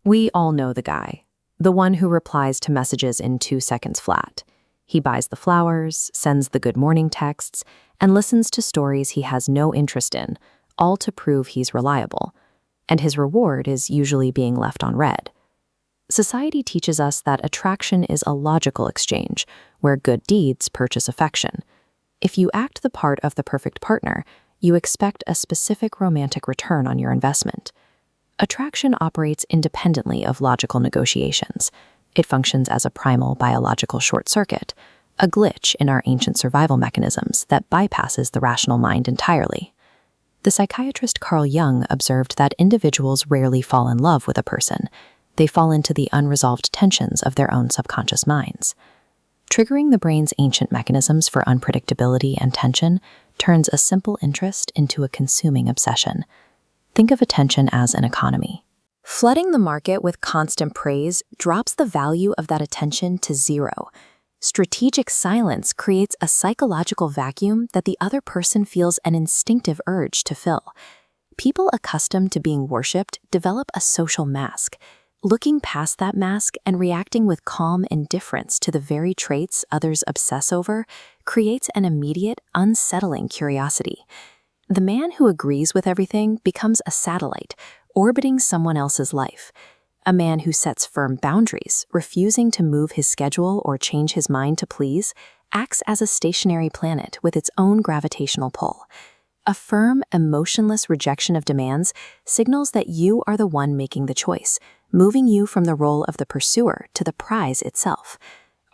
We all know the guy, the one who replies to messages in 2 seconds flat. He buys the flowers, sends the good morning texts, and listens to stories he has no interest in, all to prove he's reliable. And his reward is usually being left on red. Society teaches us that attraction is a logical exchange, where good deeds purchase affection. If you act the part of the perfect partner, you expect a specific romantic return on your investment. Attraction operates independently of logical negotiations. It functions as a primal biological short circuit, a glitch in our ancient survival mechanisms that bypasses the rational mind entirely. The psychiatrist Carl Jung observed that individuals rarely fall in love with a person. They fall into the unresolved tensions of their own subconscious minds. Triggering the brain's ancient mechanisms for unpredictability and tension turns a simple interest into a consuming obsession. Think of attention as an economy. Flooding the market with constant praise drops the value of that attention to zero. Strategic silence creates a psychological vacuum that the other person feels an instinctive urge to fill. People accustomed to being worshipped develop a social mask. Looking past that mask and reacting with calm indifference to the very traits others obsess over creates an immediate, unsettling curiosity. The man who agrees with everything becomes a satellite, orbiting someone else's life. A man who sets firm boundaries, refusing to move his schedule or change his mind to please, acts as a stationary planet with its own gravitational pull. A firm, emotionless rejection of demands signals that you are the one making the choice, moving you from the role of the pursuer to the prize itself.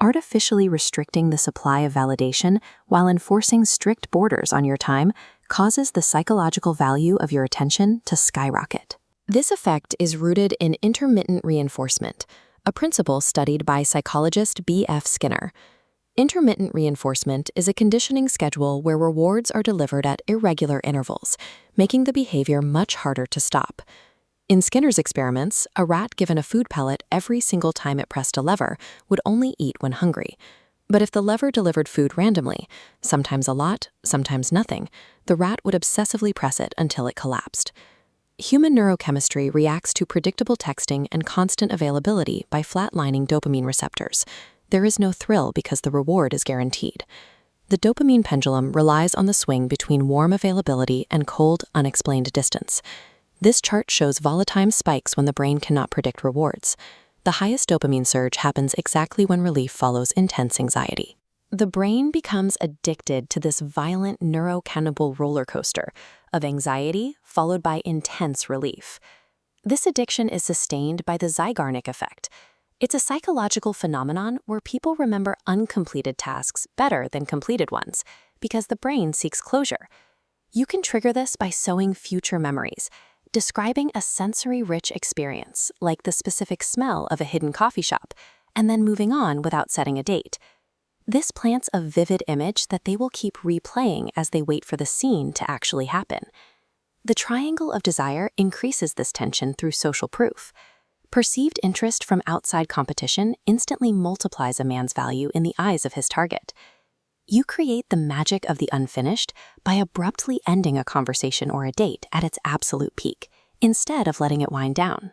Artificially restricting the supply of validation while enforcing strict borders on your time causes the psychological value of your attention to skyrocket. This effect is rooted in intermittent reinforcement, a principle studied by psychologist B.F. Skinner. Intermittent reinforcement is a conditioning schedule where rewards are delivered at irregular intervals, making the behavior much harder to stop. In Skinner's experiments, a rat given a food pellet every single time it pressed a lever would only eat when hungry. But if the lever delivered food randomly, sometimes a lot, sometimes nothing, the rat would obsessively press it until it collapsed. Human neurochemistry reacts to predictable texting and constant availability by flatlining dopamine receptors. There is no thrill because the reward is guaranteed. The dopamine pendulum relies on the swing between warm availability and cold, unexplained distance. This chart shows volatile spikes when the brain cannot predict rewards. The highest dopamine surge happens exactly when relief follows intense anxiety. The brain becomes addicted to this violent neurochemical roller coaster of anxiety followed by intense relief. This addiction is sustained by the Zeigarnik effect. It's a psychological phenomenon where people remember uncompleted tasks better than completed ones because the brain seeks closure. You can trigger this by sowing future memories, describing a sensory-rich experience, like the specific smell of a hidden coffee shop, and then moving on without setting a date. This plants a vivid image that they will keep replaying as they wait for the scene to actually happen. The triangle of desire increases this tension through social proof. Perceived interest from outside competition instantly multiplies a man's value in the eyes of his target. You create the magic of the unfinished by abruptly ending a conversation or a date at its absolute peak, instead of letting it wind down.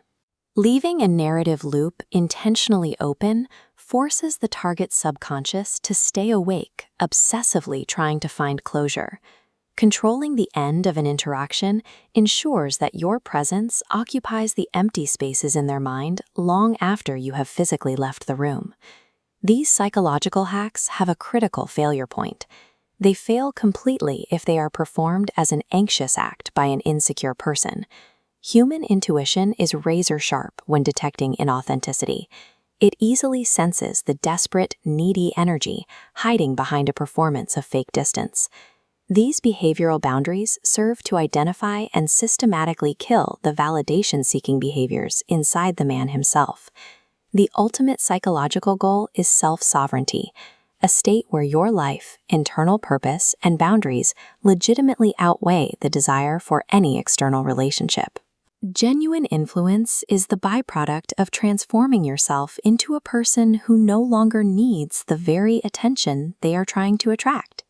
Leaving a narrative loop intentionally open forces the target's subconscious to stay awake, obsessively trying to find closure. Controlling the end of an interaction ensures that your presence occupies the empty spaces in their mind long after you have physically left the room. These psychological hacks have a critical failure point. They fail completely if they are performed as an anxious act by an insecure person. Human intuition is razor-sharp when detecting inauthenticity. It easily senses the desperate, needy energy hiding behind a performance of fake distance. These behavioral boundaries serve to identify and systematically kill the validation-seeking behaviors inside the man himself. The ultimate psychological goal is self-sovereignty, a state where your life, internal purpose, and boundaries legitimately outweigh the desire for any external relationship. Genuine influence is the byproduct of transforming yourself into a person who no longer needs the very attention they are trying to attract.